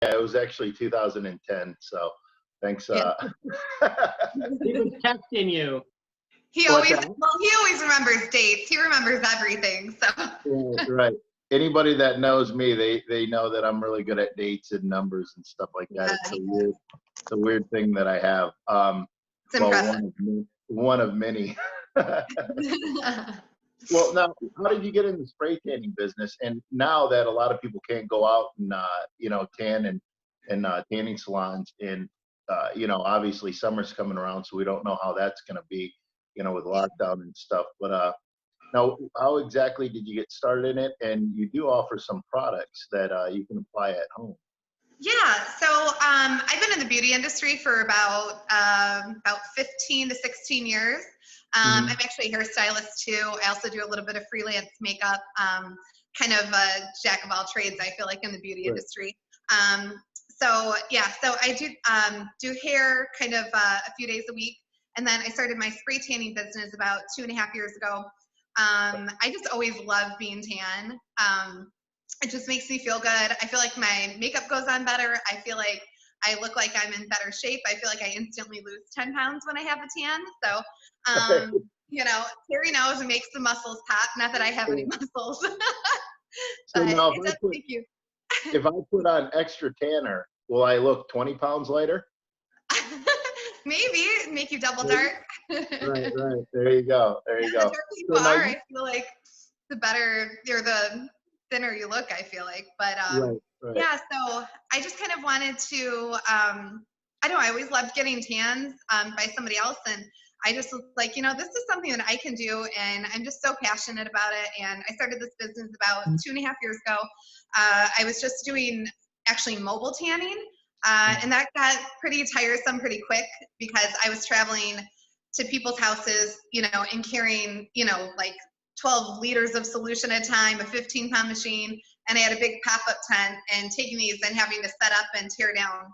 it was actually 2010. So thanks. Yeah. He was testing you. He always remembers dates. He remembers everything. So Right. Anybody that knows me, they know that I'm really good at dates and numbers and stuff like that. Yeah, It's a weird thing that I have. it's Well, impressive. one of many. Well, now, how did you get in the spray tanning business? And now that a lot of people can't go out and tan and tanning salons, and obviously summer's coming around, so we don't know how that's going to be, with lockdown and stuff. But now, how exactly did you get started in it? And you do offer some products that you can apply at home. Yeah, so I've been in the beauty industry for about 15 to 16 years. I'm actually a hairstylist too. I also do a little bit of freelance makeup, kind of a jack of all trades, I feel like, in the beauty industry. So I do hair kind of a few days a week. And then I started my spray tanning business about 2.5 years ago. I just always loved being tan. It just makes me feel good. I feel like my makeup goes on better. I feel like I look like I'm in better shape. I feel like I instantly lose 10 pounds when I have a tan. So, Terry knows it makes the muscles pop. Not that I have any muscles. So now, if I put on extra tanner, will I look 20 pounds lighter? Maybe make you double dark. Right. There you go. The darker you are, I feel like the better or the thinner you look, I feel like. But yeah, so I just kind of wanted to, I always loved getting tans by somebody else, and I just was like, this is something that I can do, and I'm just so passionate about it. And I started this business about 2.5 years ago. I was just doing actually mobile tanning, and that got pretty tiresome pretty quick because I was traveling to people's houses, and carrying, like 12 liters of solution at a time, a 15-pound machine, and I had a big pop-up tent, and taking these and having to set up and tear down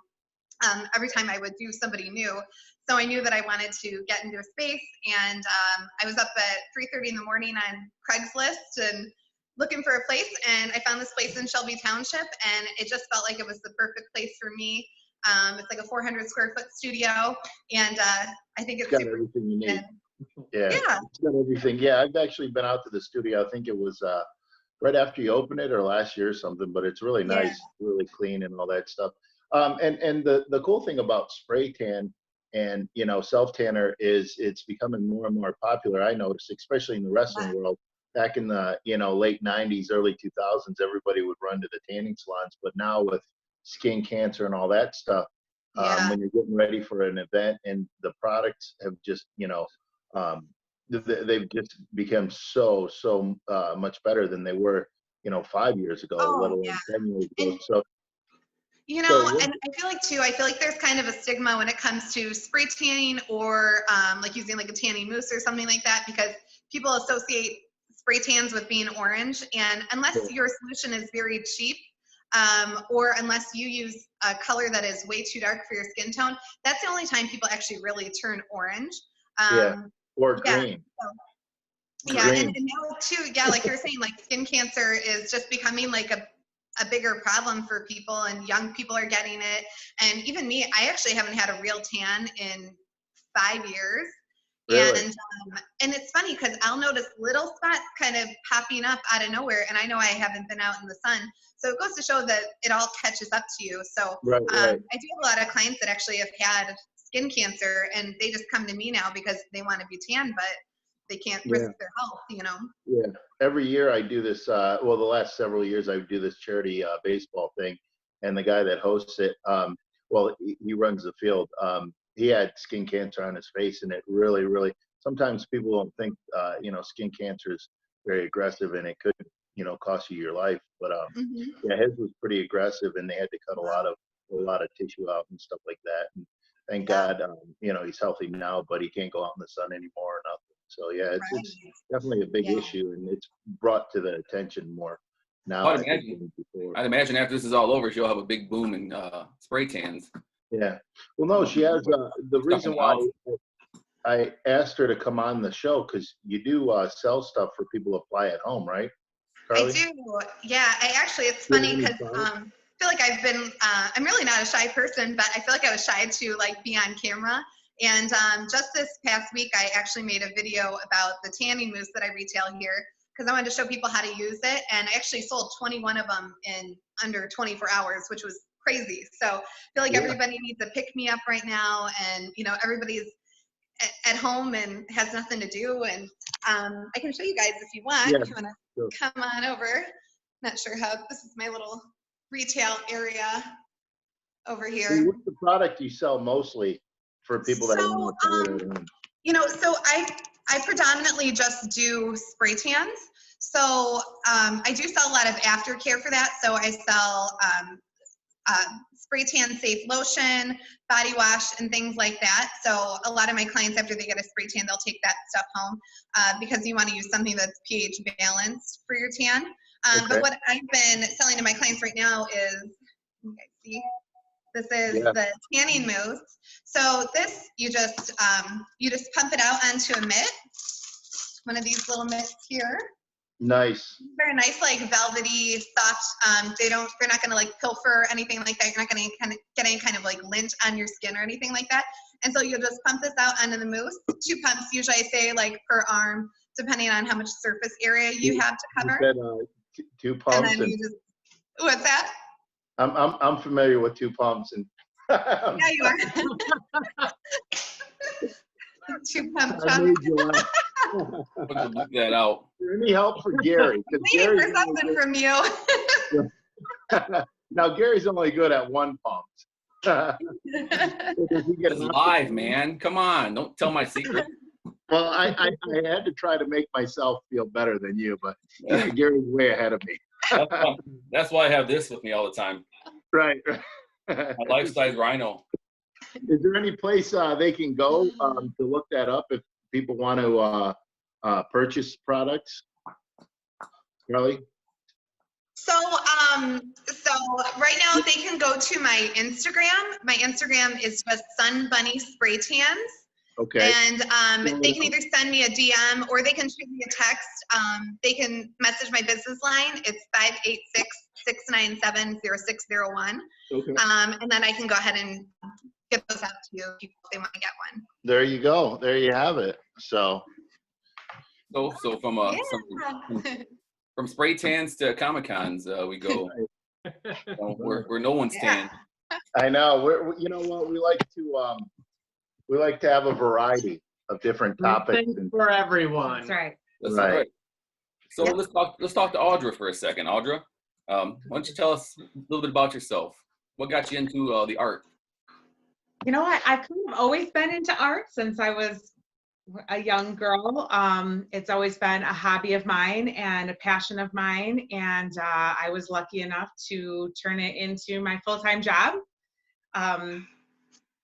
every time I would do somebody new. So I knew that I wanted to get into a space, and I was up at 3:30 in the morning on Craigslist and looking for a place, and I found this place in Shelby Township, and it just felt like it was the perfect place for me. It's like a 400 square foot studio, and I think it's got everything you need. Yeah, it's got everything. Yeah, I've actually been out to the studio. I think it was right after you opened it or last year or something, but it's really nice, really clean and all that stuff. And the cool thing about spray tan and, self tanner is it's becoming more and more popular. I noticed, especially in the wrestling world. Back in the, late 90s, early 2000s, everybody would run to the tanning salons. But now with skin cancer and all that stuff, when you're getting ready for an event, and the products have just, they've just become so much better than they were, 5 years ago, let alone 10 years ago. So, and I feel like there's kind of a stigma when it comes to spray tanning or like using like a tanning mousse or something like that, because people associate spray tans with being orange, and unless your solution is very cheap, or unless you use a color that is way too dark for your skin tone, that's the only time people actually really turn orange. Or green. And now too, like you're saying, like skin cancer is just becoming like a bigger problem for people, and young people are getting it. And even me, I actually haven't had a real tan in 5 years. Really? And it's funny because I'll notice little spots kind of popping up out of nowhere, and I know I haven't been out in the sun. So it goes to show that it all catches up to you. So I do have a lot of clients that actually have had skin cancer, and they just come to me now because they want to be tan, but they can't risk their health, Yeah. Every year I do this, the last several years I do this charity baseball thing, and the guy that hosts it, he runs the field. He had skin cancer on his face, and it really, sometimes people don't think, skin cancer is very aggressive, and it could, cost you your life. But his was pretty aggressive, and they had to cut a lot of tissue out and stuff like that. And thank God, he's healthy now, but he can't go out in the sun anymore or nothing. So it's definitely a big issue, and it's brought to the attention more now. I'd imagine after this is all over, she'll have a big boom in spray tans. Yeah. Well, no, she has the reason why I asked her to come on the show, because you do sell stuff for people to apply at home, right, Carley? I do. Yeah. It's funny because feel like I've been, I'm really not a shy person, but I feel like I was shy to like be on camera. And just this past week, I actually made a video about the tanning mousse that I retail here because I wanted to show people how to use it. And I actually sold 21 of them in under 24 hours, which was crazy. So I feel like everybody needs a pick me up right now. And, you know, everybody's at home and has nothing to do. And I can show you guys if you want. If you want to come on over. Not sure how, this is my little retail area over here. What's the product you sell mostly for people that want to you know, so I predominantly just do spray tans. So I do sell a lot of aftercare for that. So I sell spray tan safe lotion, body wash, and things like that. So a lot of my clients, after they get a spray tan, they'll take that stuff home because you want to use something that's pH balanced for your tan. But what I've been selling to my clients right now is, you guys see, this is the tanning mousse. So this, you just pump it out onto a mitt, one of these little mitts here. Nice. Very nice, like velvety, soft. They're not gonna like pilfer or anything like that. You're not gonna get any kind of like lint on your skin or anything like that. And so you'll just pump this out onto the mousse. 2 pumps, usually I say like per arm, depending on how much surface area you have to cover. You said, 2 pumps. And then you just, what's that? I'm familiar with 2 pumps and. Yeah, you are. 2 pump I made you laugh. Look that out. Any help for Gary? Waiting for something from you. Now Gary's only good at 1 pump. It's live, man. Come on, don't tell my secret. Well, I had to try to make myself feel better than you, but Gary's way ahead of me. That's why I have this with me all the time. Right. My life-size Rhyno. Is there any place they can go to look that up if people want to purchase products? Carley? So right now they can go to my Instagram. My Instagram is just Sun Bunny Spray Tans. Okay. And they can either send me a DM or they can shoot me a text. They can message my business line. It's 586-697-0601. Okay. And then I can go ahead and get those out to you if they want to get one. There you go. There you have it. So from spray tans to Comic-Cons, we go where no one's tan. I know. You know what? We like to have a variety of different topics for everyone. That's right. That's right. So let's talk to Audra for a second. Audra, why don't you tell us a little bit about yourself? What got you into the art? You know what? I've kind of always been into art since I was a young girl. It's always been a hobby of mine and a passion of mine. And I was lucky enough to turn it into my full-time job.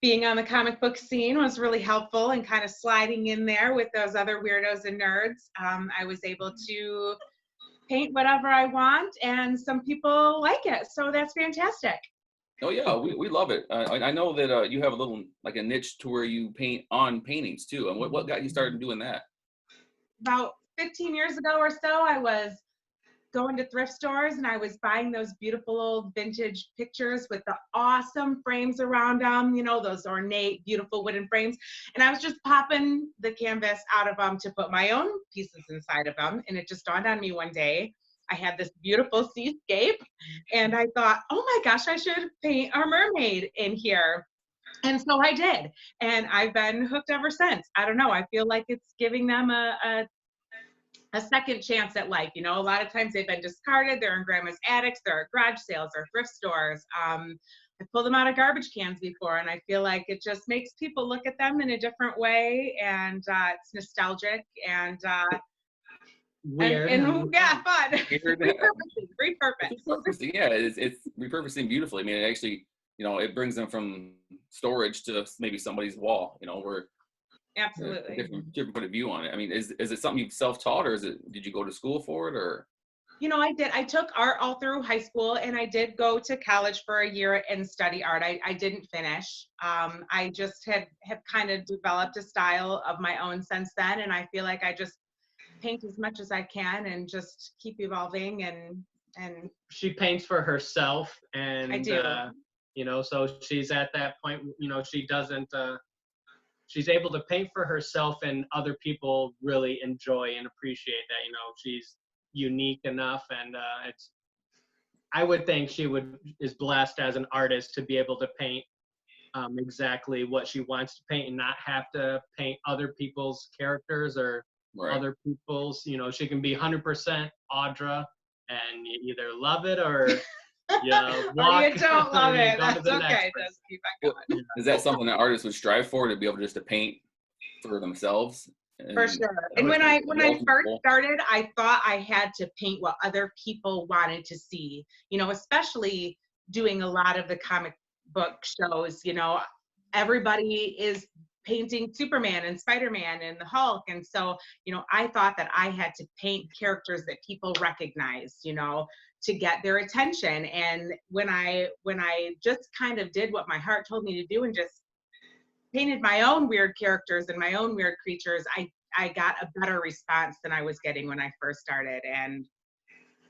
Being on the comic book scene was really helpful and kind of sliding in there with those other weirdos and nerds. I was able to paint whatever I want and some people like it. So that's fantastic. Oh yeah, we love it. I know that you have a little, like a niche to where you paint on paintings too. And what got you started doing that? About 15 years ago or so, I was going to thrift stores and I was buying those beautiful old vintage pictures with the awesome frames around them, you know, those ornate, beautiful wooden frames. And I was just popping the canvas out of them to put my own pieces inside of them. And it just dawned on me one day, I had this beautiful seascape and I thought, oh my gosh, I should paint a mermaid in here. And so I did. And I've been hooked ever since. I don't know. I feel like it's giving them a second chance at life. You know, a lot of times they've been discarded. They're in grandma's attics, they're at garage sales or thrift stores. I pulled them out of garbage cans before, and I feel like it just makes people look at them in a different way, and it's nostalgic and weird. And yeah, fun. Repurpose. Yeah, it's repurposing beautifully. I mean, it actually, you know, it brings them from storage to maybe somebody's wall, you know, where absolutely different point of view on it. I mean, is it something you've self-taught, or did you go to school for it, or? You know, I did. I took art all through high school, and I did go to college for a year and study art. I didn't finish. I just have kind of developed a style of my own since then, and I feel like I just paint as much as I can and just keep evolving and And she paints for herself, and I do. you know, so she's at that point, you know, she doesn't she's able to paint for herself, and other people really enjoy and appreciate that. You know, she's unique enough, and I would think she is blessed as an artist to be able to paint exactly what she wants to paint and not have to paint other people's characters or other people's, you know, she can be 100% Audra, and you either love it or you or you don't love it. That's okay. Just keep on going. Is that something that artists would strive for, to be able just to paint for themselves? For sure. And when I first started, I thought I had to paint what other people wanted to see, you know, especially doing a lot of the comic book shows. You know, everybody is painting Superman and Spider-Man and the Hulk, and so, you know, I thought that I had to paint characters that people recognized, you know, to get their attention. And when I just kind of did what my heart told me to do and just painted my own weird characters and my own weird creatures, I got a better response than I was getting when I first started, and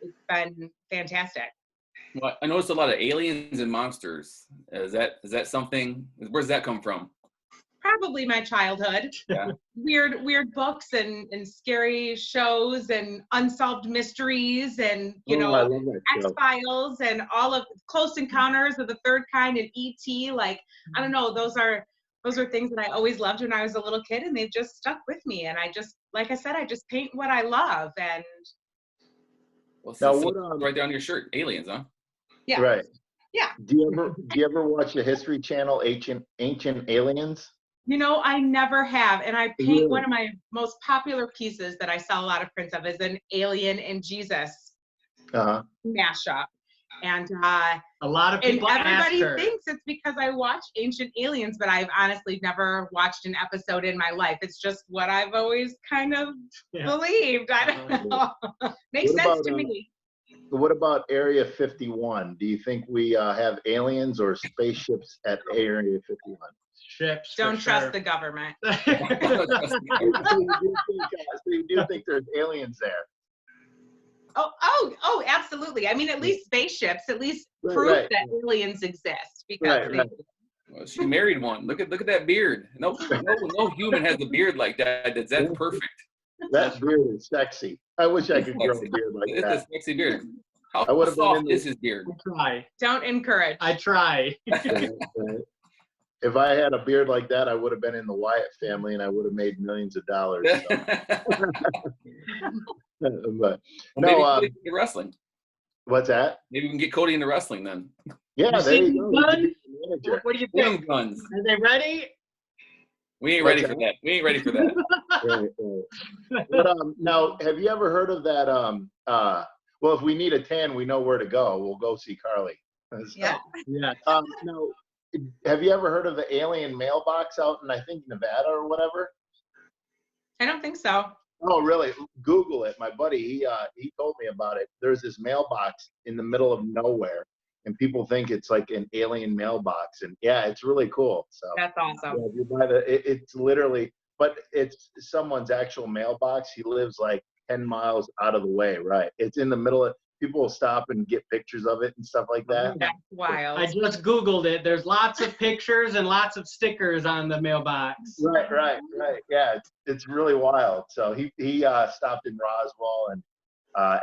it's been fantastic. Well, I noticed a lot of aliens and monsters. Is that something? Where does that come from? Probably my childhood. Yeah. Weird books and scary shows and unsolved mysteries and, you know, X-Files and all of Close Encounters of the Third Kind and E.T. Like, I don't know, those are things that I always loved when I was a little kid, and they've just stuck with me. And I just, like I said, I just paint what I love. And well, so right down your shirt, aliens, huh? Yeah. Right. Yeah. Do you ever watch the History Channel, Ancient Aliens? You know, I never have. And I paint one of my most popular pieces that I sell a lot of prints of is an Alien and Jesus mashup. And a lot of people everybody thinks it's because I watch Ancient Aliens, but I've honestly never watched an episode in my life. It's just what I've always kind of believed. I don't know. Makes sense to me. What about Area 51? Do you think we have aliens or spaceships at Area 51? Ships. Don't trust the government. So you do think there's aliens there? Oh, absolutely. I mean, at least spaceships, at least proof that aliens exist. Because well, she married one. Look at that beard. No human has a beard like that. That's perfect. That beard is sexy. I wish I could grow a beard like that. It's a sexy beard. How I would have soft is his beard? I try. Don't encourage. I try. If I had a beard like that, I would have been in the Wyatt family, and I would have made millions of dollars. So. But no, maybe wrestling. What's that? Maybe we can get Cody into wrestling then. Yeah, there you go. What do you think? Guns. Are they ready? We ain't ready for that. We ain't ready for that. Right. But, now, have you ever heard of that? Well, if we need a tan, we know where to go. We'll go see Carley. Yeah. Yeah. Now, have you ever heard of the alien mailbox out in, I think, Nevada or whatever? I don't think so. Oh, really? Google it. My buddy, he told me about it. There's this mailbox in the middle of nowhere, and people think it's like an alien mailbox. And yeah, it's really cool. So that's awesome. Yeah, if you buy it's literally, but it's someone's actual mailbox. He lives like 10 miles out of the way, right? It's in the middle of, people will stop and get pictures of it and stuff like that. That's wild. I just Googled it. There's lots of pictures and lots of stickers on the mailbox. Right. Yeah, it's really wild. So he stopped in Roswell and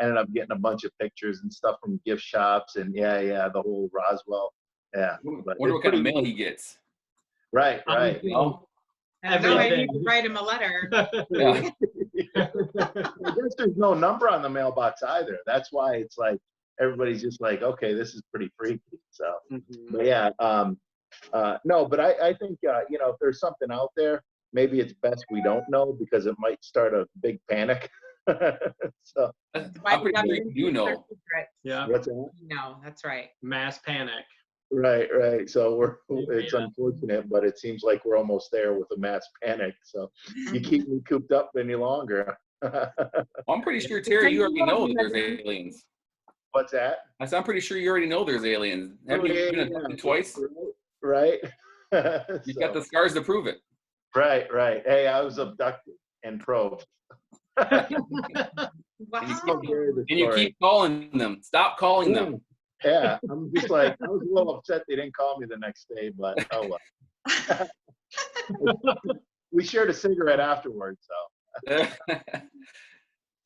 ended up getting a bunch of pictures and stuff from gift shops and yeah, the whole Roswell. Yeah. Wonder what kind of mail he gets. Right. Oh. I need to write him a letter. Yeah. I guess there's no number on the mailbox either. That's why it's like everybody's just like, okay, this is pretty freaky. So, but yeah, no, but I think if there's something out there, maybe it's best we don't know because it might start a big panic. So I'm pretty sure you know. Yeah. What's that? No, that's right. Mass panic. Right. So it's unfortunate, but it seems like we're almost there with a mass panic. So you keep me cooped up any longer. Well, I'm pretty sure, Terry, you already know that there's aliens. What's that? I'm pretty sure you already know there's aliens. Have you been abducted twice? Right. You've got the scars to prove it. Right. Hey, I was abducted and probed. Wow. And you keep calling them. Stop calling them. Yeah, I'm just like, I was a little upset they didn't call me the next day, but oh well. We shared a cigarette afterwards, so.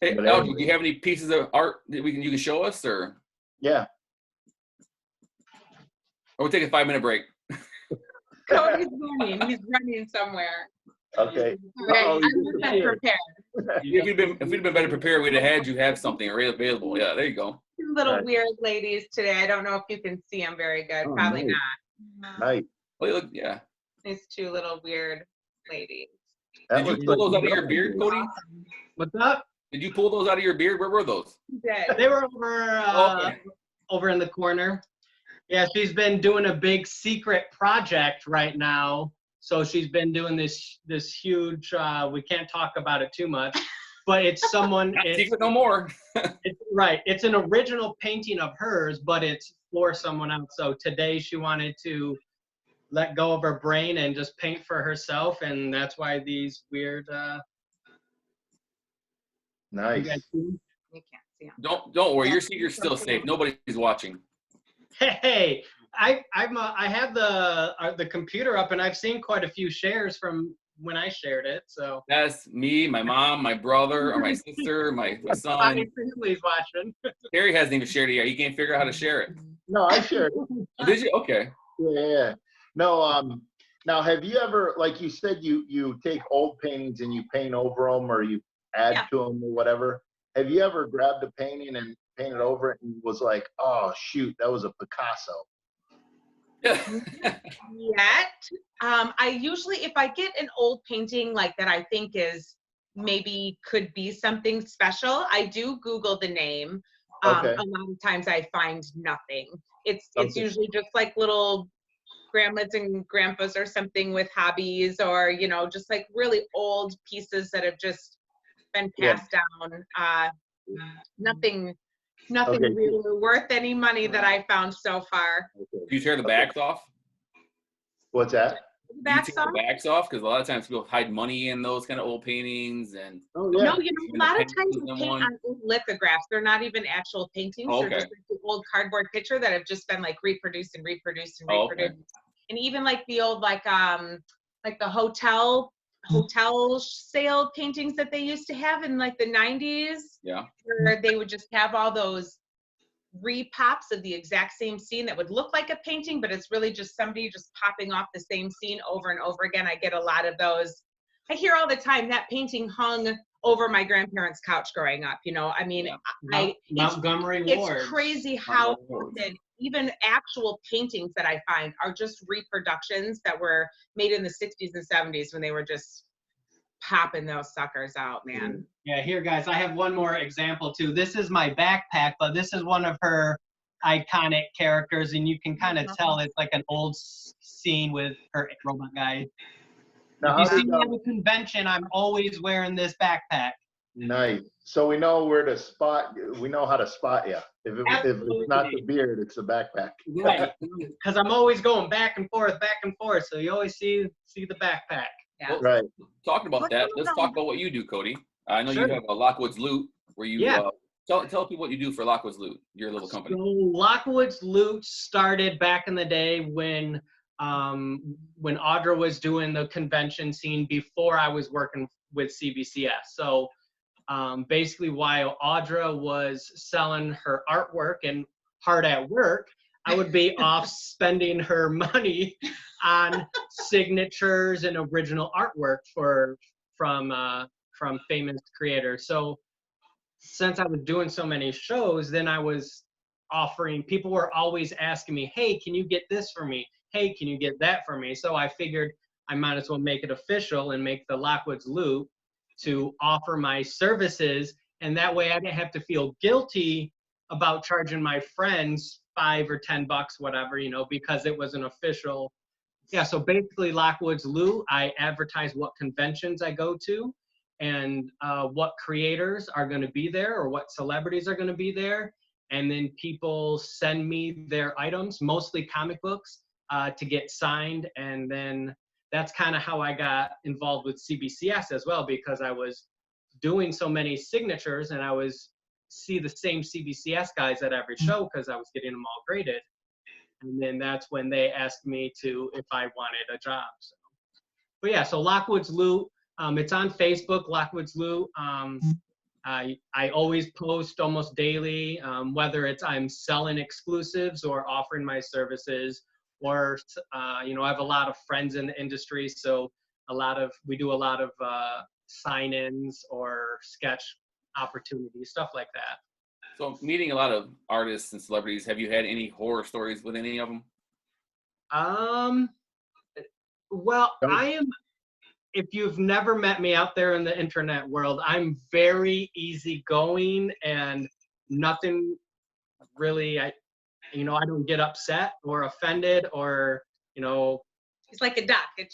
Hey, Audra, do you have any pieces of art that you can show us, or? Yeah. Or we'll take a 5-minute break. Cody's running. He's running somewhere. Okay. Right. I'm prepared. If we'd been better prepared, we'd have had you have something available. Yeah, there you go. Two little weird ladies today. I don't know if you can see them very good. Oh, Probably nice. not. Nice. Well, look, yeah. These two little weird ladies. Did you pull those out of your beard, Cody? What's up? Did you pull those out of your beard? Where were those? They were over in the corner. Yeah, she's been doing a big secret project right now. So she's been doing this huge. We can't talk about it too much, but it's someone. Not secret no more. Right. It's an original painting of hers, but it's for someone else. So today she wanted to let go of her brain and just paint for herself, and that's why these weird. Nice. You can't see them. Don't worry. You're still safe. Nobody's watching. Hey, I have the computer up, and I've seen quite a few shares from when I shared it. So That's me, my mom, my brother, or my sister, my son. Obviously, watching. Terry hasn't even shared it yet. He can't figure out how to share it. No, I shared it. Oh, did you? Okay. Yeah. No, now have you ever, like you said, you take old paintings and you paint over them or you add to them or whatever. Have you ever grabbed a painting and painted over it and was like, oh shoot, that was a Picasso? Yet. I usually, if I get an old painting like that I think is maybe could be something special, I do Google the name. Okay. A lot of times I find nothing. It's usually just like little grandmas and grandpas or something with hobbies, or just like really old pieces that have just been passed down. Nothing really worth any money that I found so far. Do you tear the backs off? What's that? Backs Do you tear the backs off? Because a lot of times people hide money in those kind of old paintings. And no, a lot of times we paint on old lithographs. They're not even actual paintings. They're just like the old cardboard picture that have just been like reproduced and reproduced and reproduced. And even like the old like the hotel sale paintings that they used to have in like the 90s. Yeah. Where they would just have all those repops of the exact same scene that would look like a painting, but it's really just somebody just popping off the same scene over and over again. I get a lot of those. I hear all the time that painting hung over my grandparents' couch growing up. I mean, Montgomery Ward. It's crazy how often even actual paintings that I find are just reproductions that were made in the 60s and 70s when they were just popping those suckers out, man. Yeah, here, guys, I have one more example, too. This is my backpack, but this is one of her iconic characters, and you can kind of tell it's like an old scene with her robot guy. Now, if you see me at a convention, I'm always wearing this backpack. Nice. So we know where to spot. We know how to spot you. If it's not the beard, it's the backpack. Right. Because I'm always going back and forth. So you always see the backpack. Yeah. Well, right. Talking about that, let's talk about what you do, Cody. I know you have a Lockwood's Loot where you tell people what you do for Lockwood's Loot, your little company. So Lockwood's Loot started back in the day when Audra was doing the convention scene before I was working with CBCS. So basically while Audra was selling her artwork and hard at work, I would be off spending her money on signatures and original artwork from famous creators. So since I was doing so many shows, then I was offering, people were always asking me, hey, can you get this for me? Hey, can you get that for me? So I figured I might as well make it official and make the Lockwood's Loot to offer my services. And that way I didn't have to feel guilty about charging my friends $5 or $10, whatever, because it was an official. Yeah, so basically Lockwood's Loot, I advertise what conventions I go to and what creators are going to be there or what celebrities are going to be there. And then people send me their items, mostly comic books, to get signed. And then that's kind of how I got involved with CBCS as well, because I was doing so many signatures, and I was see the same CBCS guys at every show because I was getting them all graded. And then that's when they asked me if I wanted a job. So. But yeah, so Lockwood's Loot, it's on Facebook, Lockwood's Loot. I always post almost daily, whether it's I'm selling exclusives or offering my services, or you know, I have a lot of friends in the industry, so we do a lot of sign-ins or sketch opportunities, stuff like that. So meeting a lot of artists and celebrities, have you had any horror stories with any of them? Well, if you've never met me out there in the internet world, I'm very easygoing and nothing really, I don't get upset or offended or, you know. It's like a duck. It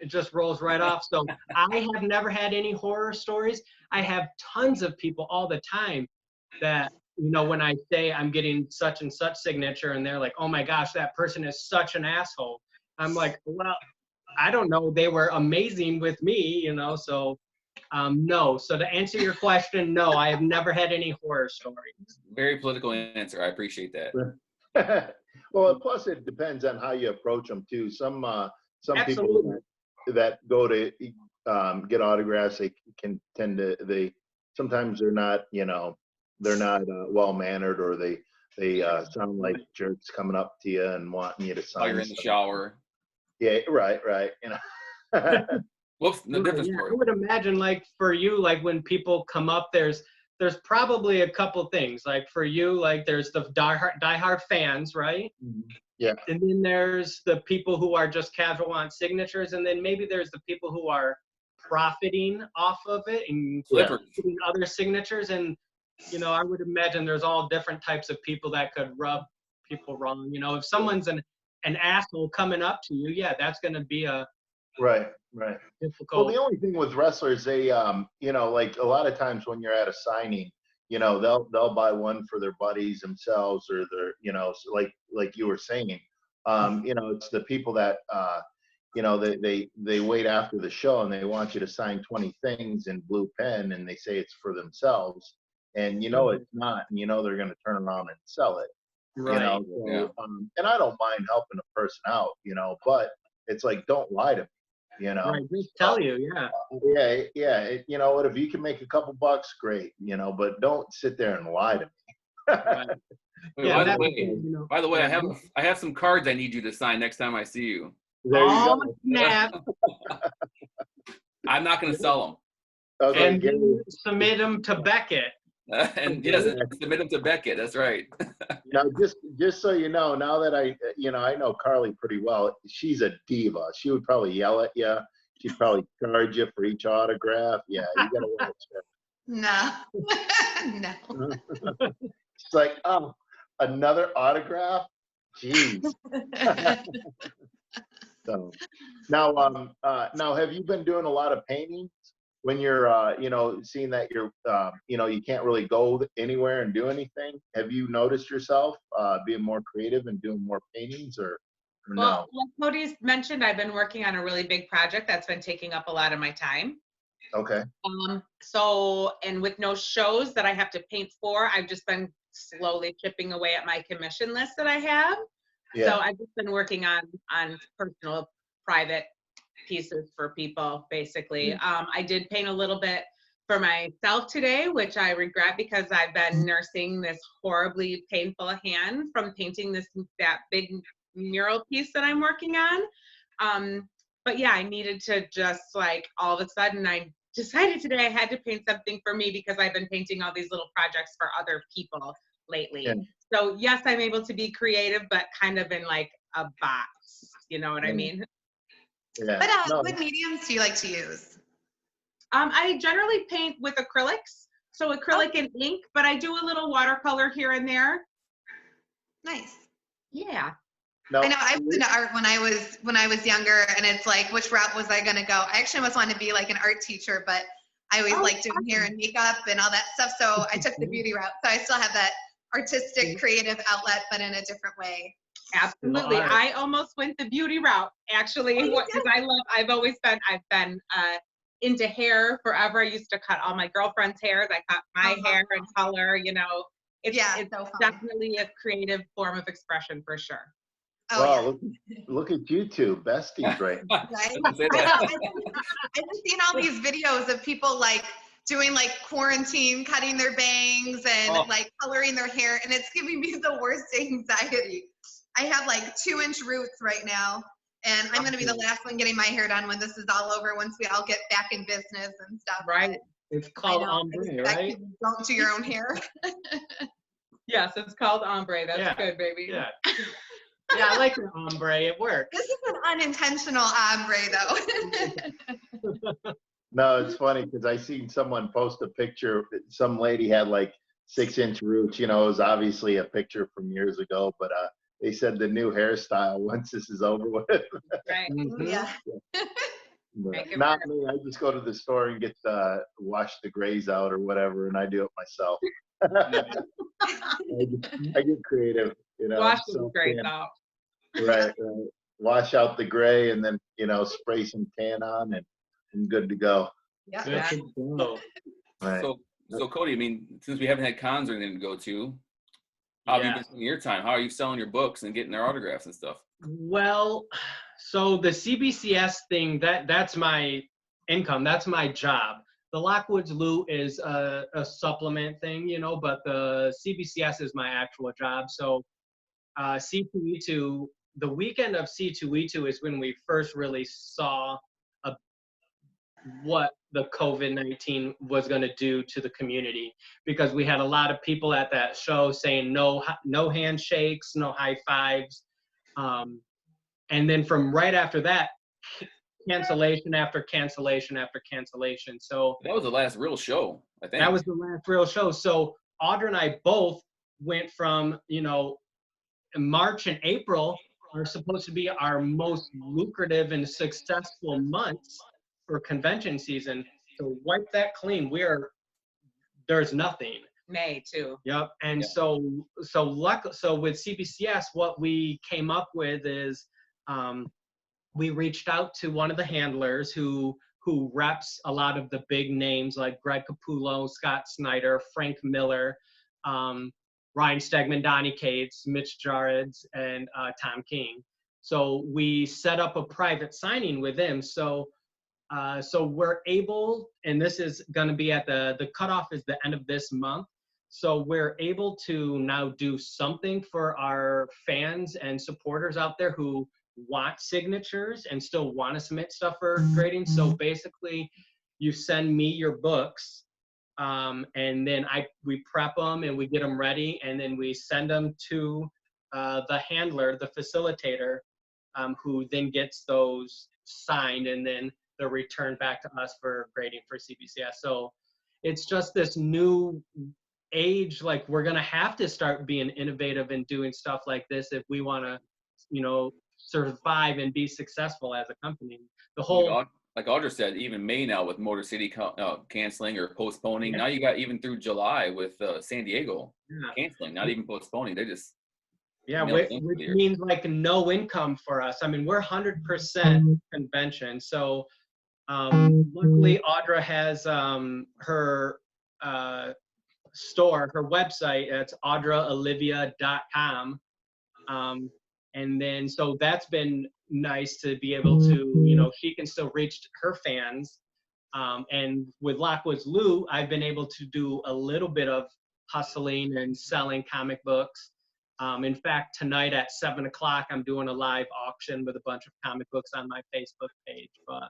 just rolls right off. So I have never had any horror stories. I have tons of people all the time that, you know, when I say I'm getting such and such signature and they're like, oh my gosh, that person is such an asshole. I'm like, well, I don't know. They were amazing with me, you know, so no. So to answer your question, no, I have never had any horror stories. Very political answer. I appreciate that. Well, plus it depends on how you approach them too. Some Absolutely. people that go to get autographs, sometimes they're not, you know, they're not well-mannered, or they sound like jerks coming up to you and wanting you to sign. While you're in the shower. Yeah, right, you know. Whoops, no different Yeah, story. I would imagine, like, for you, like, when people come up, there's probably a couple things. Like, for you, like, there's the diehard fans, right? Yeah. And then there's the people who are just casual on signatures, and then maybe there's the people who are profiting off of it and getting other signatures. And, you know, I would imagine there's all different types of people that could rub people wrong. You know, if someone's an asshole coming up to you, yeah, that's going to be a right difficult. Well, the only thing with wrestlers, they you know, like a lot of times when you're at a signing, you know, they'll buy one for their buddies themselves, or their, you know, like you were saying, you know, it's the people that you know, they wait after the show and they want you to sign 20 things in blue pen, and they say it's for themselves, and you know it's not, and you know they're going to turn around and sell it. Right. You know, so, and I don't mind helping a person out, you know, but it's like, don't lie to me, you know. Right, just tell you, yeah. You know what? If you can make a couple bucks, great, you know, but don't sit there and lie to me. Right. Wait, by the way, I have some cards I need you to sign next time I see you. There you go. Snap. I'm not going to sell them. Okay, and submit them to Beckett. And yes, submit them to Beckett. That's right. Now, just so you know, now that I know Carley pretty well, she's a diva. She would probably yell at you. She'd probably charge you for each autograph. Yeah, you gotta watch her. No, no. It's like, oh, another autograph? Jeez. So now have you been doing a lot of paintings when you're you know, seeing that you're you know, you can't really go anywhere and do anything? Have you noticed yourself being more creative and doing more paintings, or no? Well, like Cody's mentioned, I've been working on a really big project that's been taking up a lot of my time. Okay. So, and with no shows that I have to paint for, I've just been slowly chipping away at my commission list that I have. Yeah. So I've just been working on personal, private pieces for people, basically. I did paint a little bit for myself today, which I regret because I've been nursing this horribly painful hand from painting that big mural piece that I'm working on. But yeah, I needed to just, like, all of a sudden I decided today I had to paint something for me because I've been painting all these little projects for other people lately. Yeah. So yes, I'm able to be creative, but kind of in like a box, you know what I mean? Yeah. What mediums do you like to use? I generally paint with acrylics, so acrylic and ink, but I do a little watercolor here and there. Nice. Yeah. No. I know I was into art when I was younger, and it's like, which route was I gonna go? I actually almost wanted to be like an art teacher, but I always liked doing hair and makeup and all that stuff, so I took the beauty route. So I still have that artistic, creative outlet, but in a different way. Absolutely. I almost went the beauty route, actually, because I've been into hair forever. I used to cut all my girlfriends' hairs. I cut my hair and color, you know. It's so definitely a creative form of expression for sure. Oh, wow, look at you two, besties, right? Right? I've just seen all these videos of people like doing like quarantine, cutting their bangs and like coloring their hair, and it's giving me the worst anxiety. I have like 2-inch roots right now, and I'm gonna be the last one getting my hair done when this is all over, once we all get back in business and stuff. Right. It's called ombre, right? Don't do your own hair. Yes, it's called ombre. That's good, baby. Yeah. Yeah, I like your ombre. It works. This is an unintentional ombre, though. No, it's funny because I seen someone post a picture. Some lady had like 6-inch roots. You know, it was obviously a picture from years ago, but they said the new hairstyle once this is over with. Right. Yeah. Not me. I just go to the store and get wash the grays out or whatever, and I do it myself. I get creative, you know. Wash the grays out. Right. Wash out the gray and then, you know, spray some tan on and I'm good to go. Yeah. Right. So Cody, I mean, since we haven't had cons or anything to go to, how have you been spending your time? How are you selling your books and getting their autographs and stuff? Well, so the CBCS thing, that's my income. That's my job. The Lockwood's Loot is a supplement thing, you know, but the CBCS is my actual job. So C2E2, the weekend of C2E2 is when we first really saw what the COVID-19 was going to do to the community, because we had a lot of people at that show saying no handshakes, no high fives. And then from right after that, cancellation after cancellation after cancellation. So that was the last real show, I think. That was the last real show. So Audra and I both went from, you know, March and April are supposed to be our most lucrative and successful months for convention season. So wipe that clean. There's nothing. May too. Yep. And so with CBCS, what we came up with is we reached out to one of the handlers who reps a lot of the big names like Greg Capullo, Scott Snyder, Frank Miller, Ryan Stegman, Donnie Cates, Mitch Jareds, and Tom King. So we set up a private signing with him. So we're able, and this is going to be at the cutoff is the end of this month. So we're able to now do something for our fans and supporters out there who want signatures and still want to submit stuff for grading. So basically, you send me your books, and then we prep them and we get them ready, and then we send them to the handler, the facilitator, who then gets those signed, and then they're returned back to us for grading for CBCS. So it's just this new age, like we're gonna have to start being innovative and doing stuff like this if we want to, you know, survive and be successful as a company. The whole, like Audra said, even May now with Motor City canceling or postponing. Now you got even through July with San Diego canceling, not even postponing. They just which means like no income for us. I mean, we're 100% convention. So luckily Audra has her store, her website. It's audraolivia.com. And then, so that's been nice to be able to, you know, she can still reach her fans. And with Lockwood's Loot, I've been able to do a little bit of hustling and selling comic books. In fact, tonight at 7 o'clock, I'm doing a live auction with a bunch of comic books on my Facebook page. But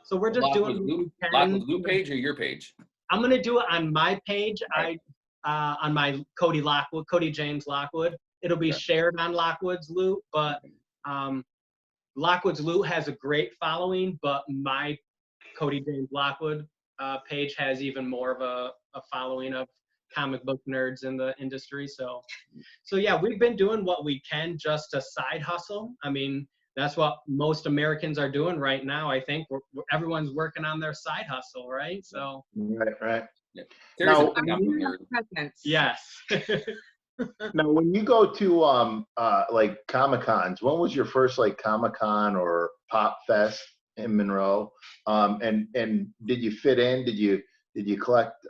so we're just doing Lockwood's Loot page or your page? I'm going to do it on my page. Right. On my Cody James Lockwood. It'll be shared on Lockwood's Loot, but Lockwood's Loot has a great following, but my Cody James Lockwood page has even more of a following of comic book nerds in the industry. So yeah, we've been doing what we can just to side hustle. I mean, that's what most Americans are doing right now. I think everyone's working on their side hustle, right? So right. Yeah. Now, yes. Now, when you go to like Comic-Cons, when was your first like Comic-Con or Pop Fest? in Monroe. And did you fit in? Did you collect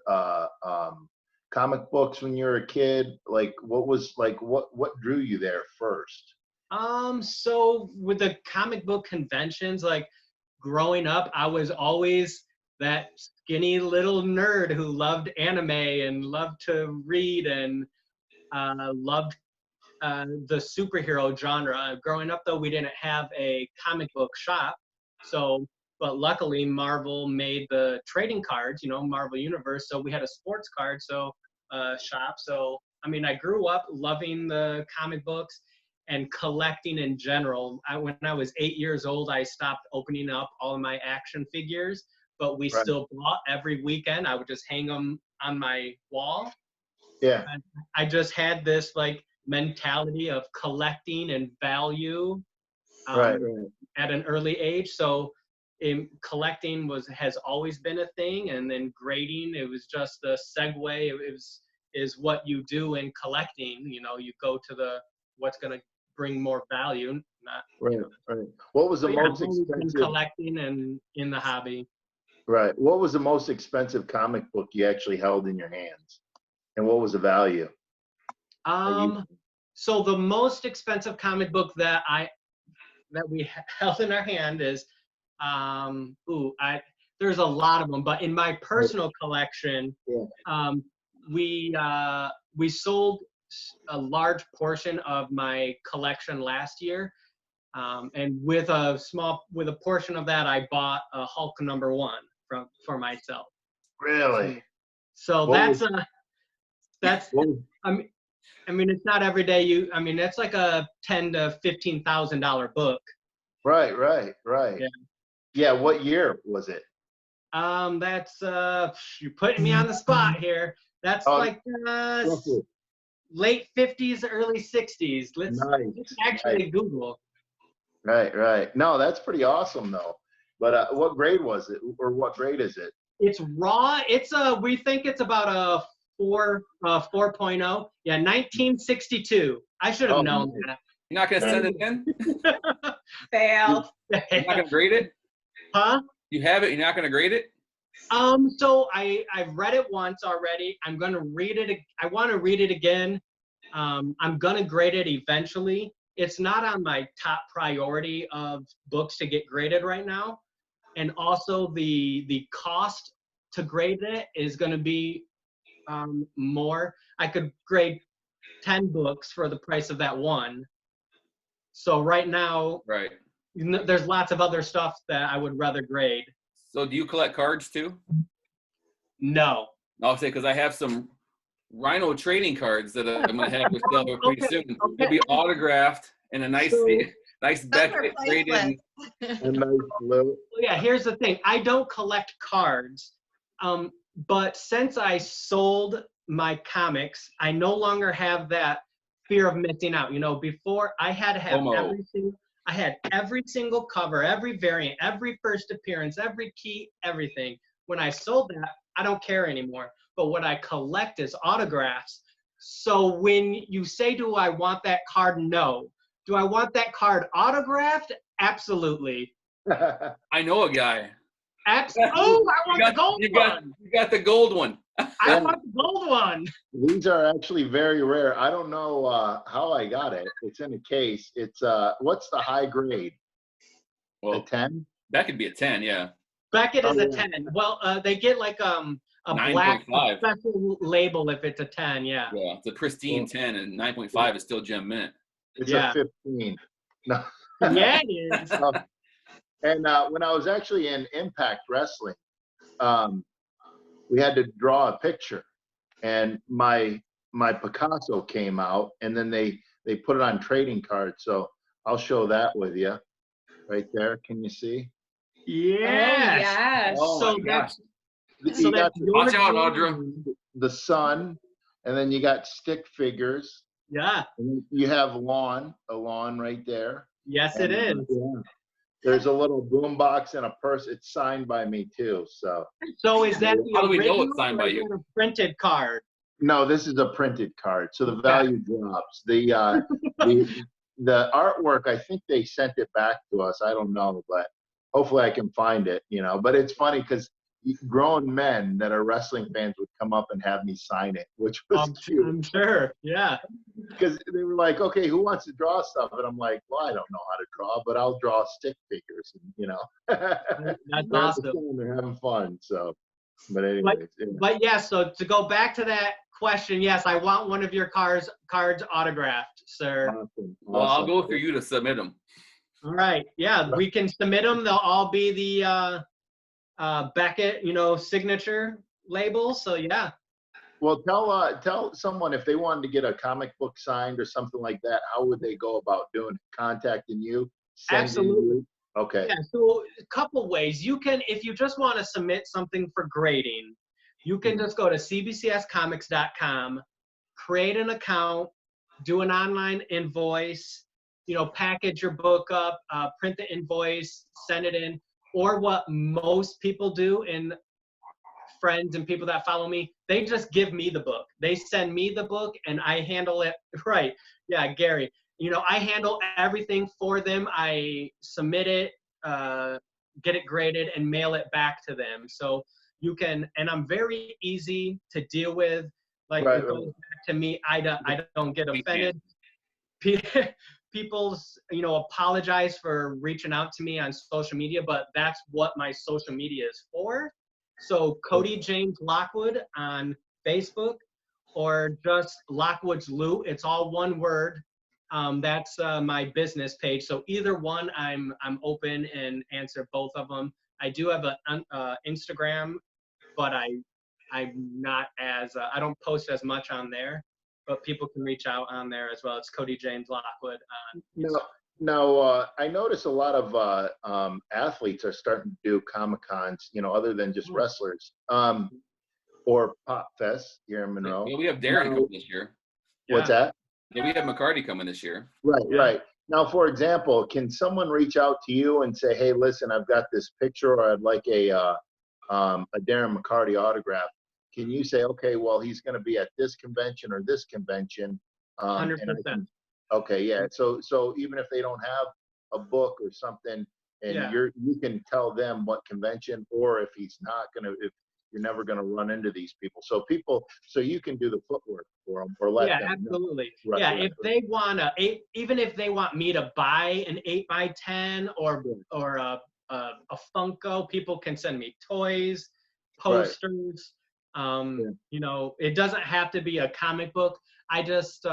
comic books when you were a kid? Like, what drew you there first? So with the comic book conventions, like growing up, I was always that skinny little nerd who loved anime and loved to read and loved the superhero genre. Growing up, though, we didn't have a comic book shop. But luckily, Marvel made the trading cards, Marvel Universe. So we had a sports card shop. So, I mean, I grew up loving the comic books and collecting in general. When I was 8 years old, I stopped opening up all of my action figures, but we still bought every weekend. I would just hang them on my wall. Yeah. And I just had this like mentality of collecting and value at an early age. So collecting has always been a thing, and then grading, it was just a segue. Is what you do in collecting. You go to what's going to bring more value. Right. What was the most expensive collecting and in the hobby? Right. What was the most expensive comic book you actually held in your hands, and what was the value? So the most expensive comic book that we held in our hand is there's a lot of them, but in my personal collection, we sold a large portion of my collection last year, and with a portion of that, I bought a Hulk #1 for myself. Really? So I mean, it's not every day it's like a $10,000 to $15,000 book. Right. Yeah. What year was it? That's you're putting me on the spot here. That's late 50s, early 60s. Let's actually Google. Right. No, that's pretty awesome though. But what grade was it, or what grade is it? It's raw. We think it's about a 4.0. Yeah, 1962. I should have known that. You're not gonna send it in? Fail. You're not gonna grade it? Huh? You have it. You're not gonna grade it? So I've read it once already. I'm gonna read it. I want to read it again. I'm gonna grade it eventually. It's not on my top priority of books to get graded right now, and also the cost to grade it is going to be more. I could grade 10 books for the price of that one. So right now, there's lots of other stuff that I would rather grade. So do you collect cards too? No. I'll say, because I have some Rhyno trading cards that I'm going to have to sell pretty soon. Okay. They'll be autographed and a nice Beckett graded. Yeah, here's the thing. I don't collect cards, but since I sold my comics, I no longer have that fear of missing out. Before I had to have every single cover, every variant, every first appearance, every key, everything. When I sold that, I don't care anymore. But what I collect is autographs. So when you say, do I want that card? No. Do I want that card autographed? Absolutely. I know a guy. Absolutely. Oh, I want the gold one. You got the gold one. I want the gold one. These are actually very rare. I don't know how I got it. It's in a case. It's what's the high grade? Well, a 10? That could be a 10, yeah. Beckett is a 10. Well, they get like a black special label if it's a 10, yeah. Yeah, it's a pristine 10, and 9.5 is still gem mint. It's a 15. No. Yeah, it is. And when I was actually in Impact Wrestling, we had to draw a picture, and my Picasso came out, and then they put it on trading cards. So I'll show that with you right there. Can you see? Yes. Yes. Oh, So that's watch out, Audra. The sun, and then you got stick figures. Yeah. And you have a lawn right there. Yes, it is. Yeah. There's a little boom box and a purse. It's signed by me too. So is that the How do we know original it's signed by or you? is it a printed card? no, this is a printed card. So the value drops. The artwork, I think they sent it back to us. I don't know, but hopefully I can find it, you know. But it's funny because grown men that are wrestling fans would come up and have me sign it, which was cute. I'm sure, yeah. Because they were like, okay, who wants to draw stuff? And I'm like, well, I don't know how to draw, but I'll draw stick figures, and, you know. That's awesome. They're having fun, so. But anyways. But yeah, so to go back to that question, yes, I want one of your cards autographed, sir. Awesome. Well, I'll go for you to submit them. All right, yeah, we can submit them. They'll all be the Beckett, you know, signature label. So yeah. Well, tell someone if they wanted to get a comic book signed or something like that, how would they go about doing it? Contacting you? Absolutely. You? Okay. Yeah, so a couple ways. You can, if you just want to submit something for grading, you can just go to cbcscomics.com, create an account, do an online invoice, you know, package your book up, print the invoice, send it in. Or what most people do, and friends and people that follow me, they just give me the book. They send me the book and I handle it. Right. Yeah, Gary. You know, I handle everything for them. I submit it, get it graded, and mail it back to them. So you can, and I'm very easy to deal with. Like, it goes back to me. I don't get offended. People's, you know, apologize for reaching out to me on social media, but that's what my social media is for. So Cody James Lockwood on Facebook, or just Lockwood's Loot. It's all one word. That's my business page. So either one, I'm open and answer both of them. I do have an Instagram, but I'm not as I don't post as much on there. But people can reach out on there as well. It's Cody James Lockwood on Instagram. Now, I notice a lot of athletes are starting to do Comic-Cons, you know, other than just wrestlers, or Pop Fest here in Monroe. Yeah, we have Darren coming this year. What's that? Yeah, we have McCarty coming this year. Right. Now, for example, can someone reach out to you and say, hey, listen, I've got this picture, or I'd like a Darren McCarty autograph? Can you say, okay, well, he's going to be at this convention or this convention? 100%. Okay, yeah. So even if they don't have a book or something, and you can tell them what convention, or if he's not gonna, if you're never gonna run into these people. So you can do the footwork for them, or let them. Yeah, absolutely. Right, yeah, right, if they wanna, even if they want me to buy an 8x10 or a Funko, people can send me toys, posters. You know, it doesn't have to be a comic book. I just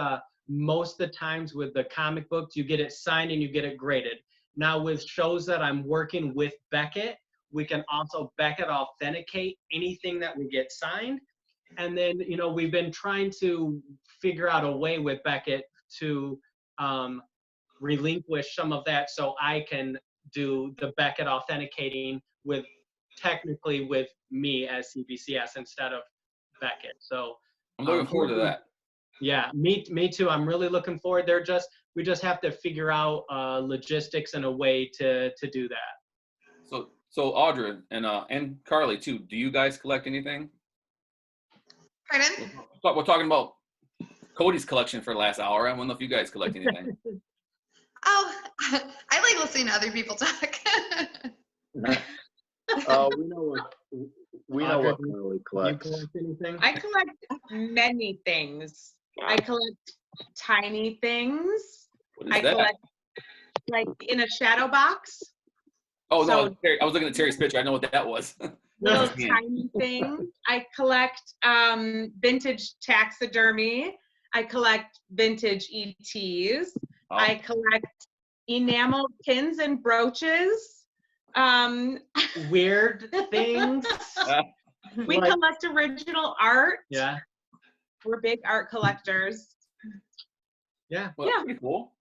most of the times with the comic books, you get it signed and you get it graded. Now with shows that I'm working with Beckett, we can also Beckett authenticate anything that we get signed. And then, you know, we've been trying to figure out a way with Beckett to relinquish some of that so I can do the Beckett authenticating technically with me as CBCS instead of Beckett. So I'm looking forward to that. Yeah, me too. I'm really looking forward. We just have to figure out logistics and a way to do that. So Audra and Carly too, do you guys collect anything? Pardon? We're talking about Cody's collection for the last hour. I don't know if you guys collect anything. Oh, I like listening to other people talk. We know what Carly collects. You collect anything? I collect many things. I collect tiny things. What is I that? collect like in a shadow box. Oh, no, I was looking at Terry's picture. I know what that was. Little tiny things. I collect vintage taxidermy. I collect vintage ETs. Oh. I collect enamel pins and brooches. Weird things. We collect original art. Yeah. We're big art collectors. Yeah. Well, that's pretty cool.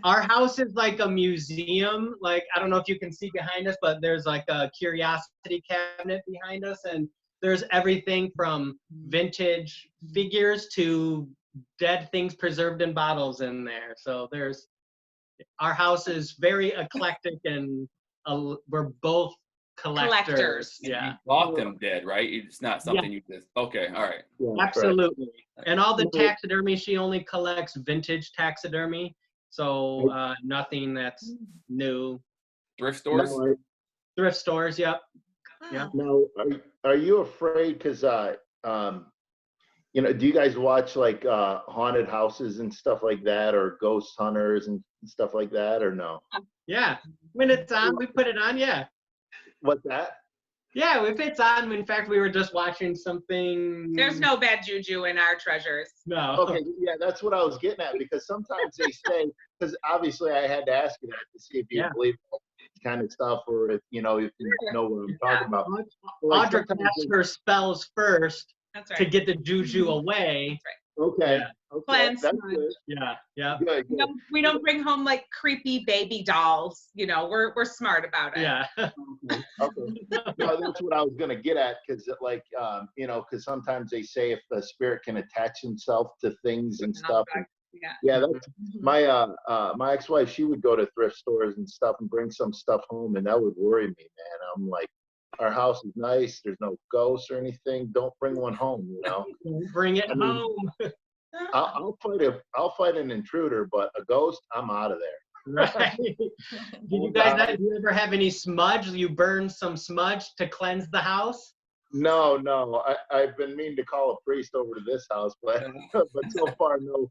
Our house is like a museum. Like, I don't know if you can see behind us, but there's like a curiosity cabinet behind us. And there's everything from vintage figures to dead things preserved in bottles in there. So our house is very eclectic, and we're both collectors. Yeah. You bought them dead, right? It's not something you just, okay, all right. Yeah, absolutely. Right. And all the taxidermy, she only collects vintage taxidermy. So nothing that's new. Thrift stores? Thrift stores, yep. Yeah. Now, are you afraid? Because do you guys watch like haunted houses and stuff like that, or ghost hunters and stuff like that, or no? Yeah, when it's on, we put it on. Yeah. What's that? Yeah, if it's on. In fact, we were just watching something. There's no bad juju in our treasures. No. Okay, yeah, that's what I was getting at, because sometimes they say, because obviously I had to ask you that to see if you believe that kind of stuff, or if you know what I'm talking about. Like Audra casts her spells first to get the juju away. Okay. Yeah. Okay. That's good. Yeah. Yeah. Good. We don't bring home like creepy baby dolls. We're smart about it. Yeah. Okay. No, that's what I was gonna get at, because like because sometimes they say if a spirit can attach himself to things and stuff. Yeah, that's my ex-wife. She would go to thrift stores and stuff and bring some stuff home, and that would worry me, man. I'm like, our house is nice. There's no ghosts or anything. Don't bring one home, Bring it home. I'll fight an intruder, but a ghost, I'm out of there. Right. Do you ever have any smudge? You burn some smudge to cleanse the house? No. I've been meaning to call a priest over to this house, but so far no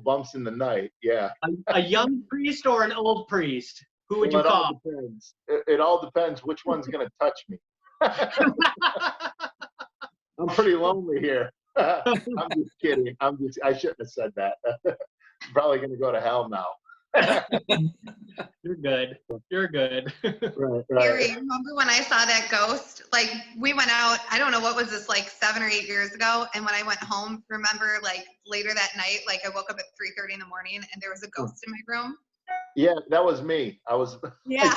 bumps in the night. Yeah. A young priest or an old priest? Who would you call? All depends. It all depends which one's gonna touch me. I'm pretty lonely here. I'm just kidding. I shouldn't have said that. Probably gonna go to hell now. You're good. Right. Gary, remember when I saw that ghost? Like, we went out, I don't know, what was this, like 7 or 8 years ago? And when I went home, remember, like, later that night, like, I woke up at 3:30 in the morning and there was a ghost in my room? Yeah, that was me. I was. Yeah.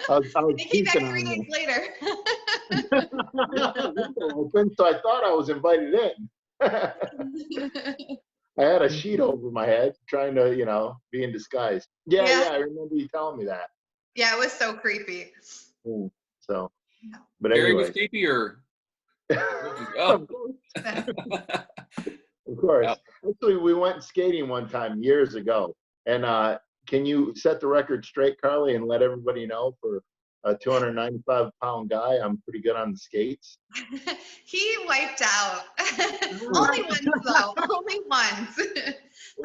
I was He came back 3 days later. Open, so I thought I was invited in. I had a sheet over my head, trying to, be in disguise. Yeah, I remember you telling me that. Yeah, it was so creepy. So, but Gary anyway. was creepy, or? Of course. Actually, we went skating one time years ago, and can you set the record straight, Carly, and let everybody know, for a 295-pound guy, I'm pretty good on the skates? He wiped out. Only once, though. Only once.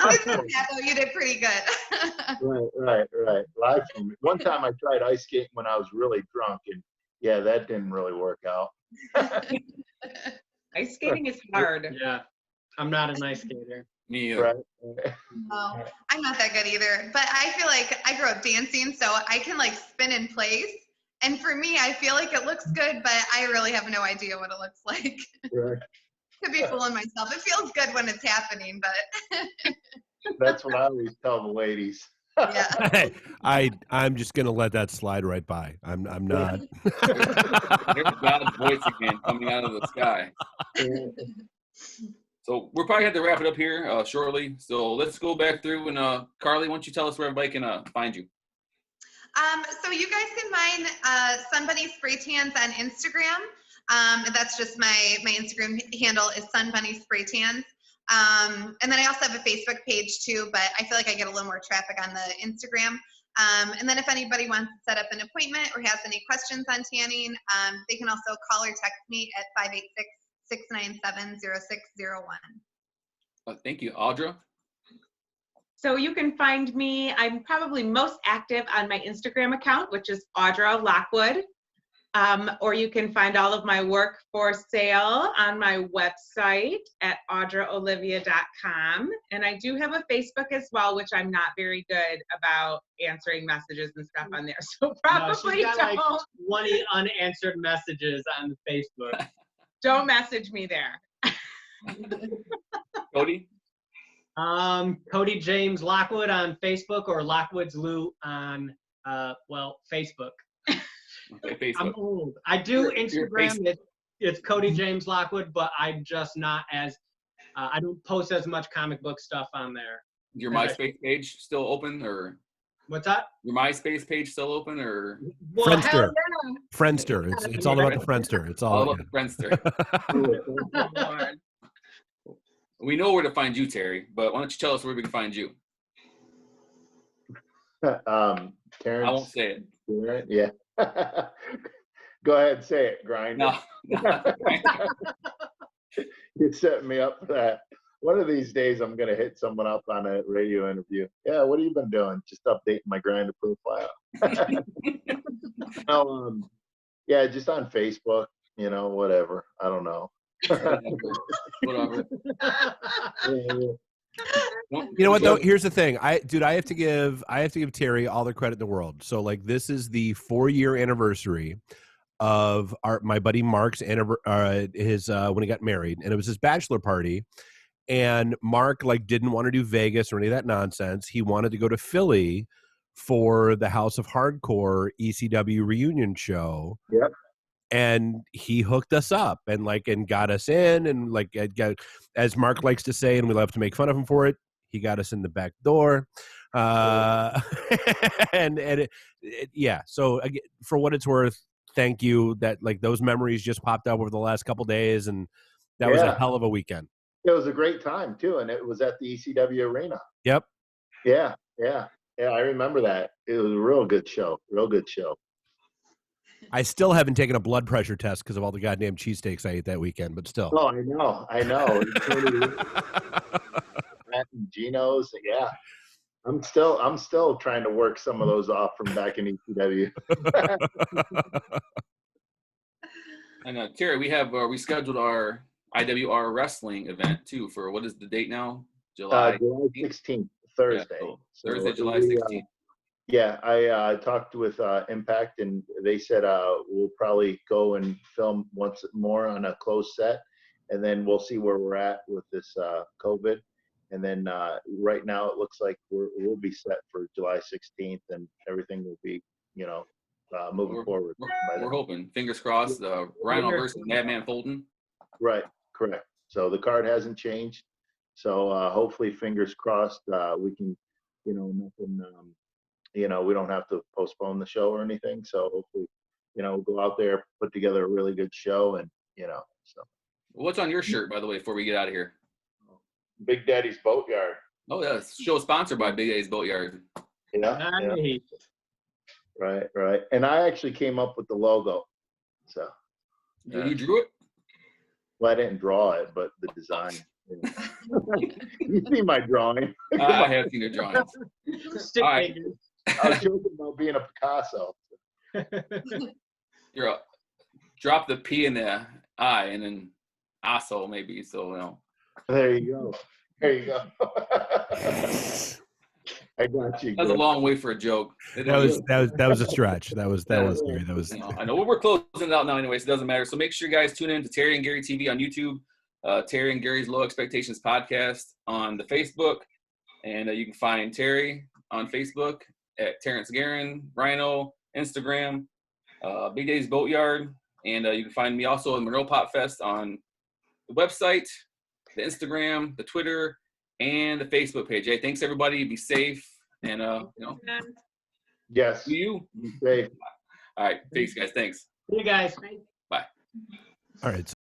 Other than that, though, you did pretty good. Right. Live from me. One time I tried ice skating when I was really drunk, and yeah, that didn't really work out. Ice skating is hard. Yeah, I'm not an ice skater. Me either. Right. No, I'm not that good either. But I feel like I grew up dancing, so I can like spin in place. And for me, I feel like it looks good, but I really have no idea what it looks like. Right. Could be fooling myself. It feels good when it's happening, but. That's what I always tell the ladies. Yeah. I'm just gonna let that slide right by. I'm not. There's God's voice again coming out of the sky. So we're probably have to wrap it up here shortly. So let's go back through, and Carly, why don't you tell us where everybody can find you? So you guys can find Sun Bunny Spray Tans on Instagram. That's just my Instagram handle is Sun Bunny Spray Tans. And then I also have a Facebook page too, but I feel like I get a little more traffic on the Instagram. And then if anybody wants to set up an appointment or has any questions on tanning, they can also call or text me at 586-697-0601. Thank you. Audra? So you can find me, I'm probably most active on my Instagram account, which is Audra Lockwood. Or you can find all of my work for sale on my website at audraolivia.com. And I do have a Facebook as well, which I'm not very good about answering messages and stuff on there. So probably she's got like 20 unanswered messages on Facebook. Don't message me there. Cody? Cody James Lockwood on Facebook, or Lockwood's Lou on, Facebook. Okay, Facebook. I'm old. I do Instagram. It's Cody James Lockwood, but I'm just not as, I don't post as much comic book stuff on there. Your MySpace page still open, or? What's that? Your MySpace page still open, or? Well, Friendster. Friendster. It's all about the Friendster. It's all about the Friendster. We know where to find you, Terry, but why don't you tell us where we can find you? Terrence. I won't say it. Right? Yeah. Go ahead and say it, Grind. No. You're setting me up for that. One of these days, I'm going to hit someone up on a radio interview. Yeah, what have you been doing? Just updating my Grindr profile. No, yeah, just on Facebook, whatever. I don't know. Whatever. You know what though? Here's the thing. I have to give Terry all the credit in the world. So like this is the 4-year anniversary of my buddy Mark's his when he got married, and it was his bachelor party. And Mark like didn't want to do Vegas or any of that nonsense. He wanted to go to Philly for the House of Hardcore ECW reunion show. Yep. And he hooked us up and got us in, and as Mark likes to say, and we love to make fun of him for it, he got us in the back door. Yeah. So again, for what it's worth, thank you. That those memories just popped up over the last couple days, and that was a hell of a weekend. It was a great time too, and it was at the ECW arena. Yep. Yeah. I remember that. It was a real good show. I still haven't taken a blood pressure test because of all the goddamn cheesesteaks I ate that weekend, but still. Oh, I know. Geno's, yeah. I'm still trying to work some of those off from back in ECW. And Terry, we have rescheduled our IWR wrestling event too for what is the date now? July 16th, Thursday. Yeah, so Thursday, July 16th. Yeah, I talked with Impact, and they said we'll probably go and film once more on a closed set, and then we'll see where we're at with this COVID. And then right now it looks like we'll be set for July 16th, and everything will be, moving forward. We're hoping, fingers crossed, Rhyno versus Madman Fulton. Right, correct. So the card hasn't changed. So hopefully, fingers crossed, we can, nothing. We don't have to postpone the show or anything. So hopefully, we'll go out there, put together a really good show, and so. What's on your shirt, by the way, before we get out of here? Big Daddy's Boatyard. Oh yeah, show sponsored by Big Daddy's Boatyard. Yeah. Right. And I actually came up with the logo. So. You drew it? Well, I didn't draw it, but the design. You see my drawing. I have seen your drawings. Stick right. I was joking about being a Picasso. You're up. Drop the P in the I, and then also maybe, so There you go. I got you. That's a long way for a joke. That was a stretch. That was Gary. That was. I know. Well, we're closing it out now anyway, so it doesn't matter. So make sure you guys tune in to Terry and Gary TV on YouTube, Terry and Gary's Low Expectations podcast on the Facebook, and you can find Terry on Facebook at Terrence Guerin, Rhyno, Instagram, Big Daddy's Boatyard, and you can find me also in Monroe Pop Fest on the website, the Instagram, the Twitter, and the Facebook page. Hey, thanks everybody. Be safe, and Yes. See you. Be safe. All right, peace, guys. Thanks. See you guys. Bye. All right.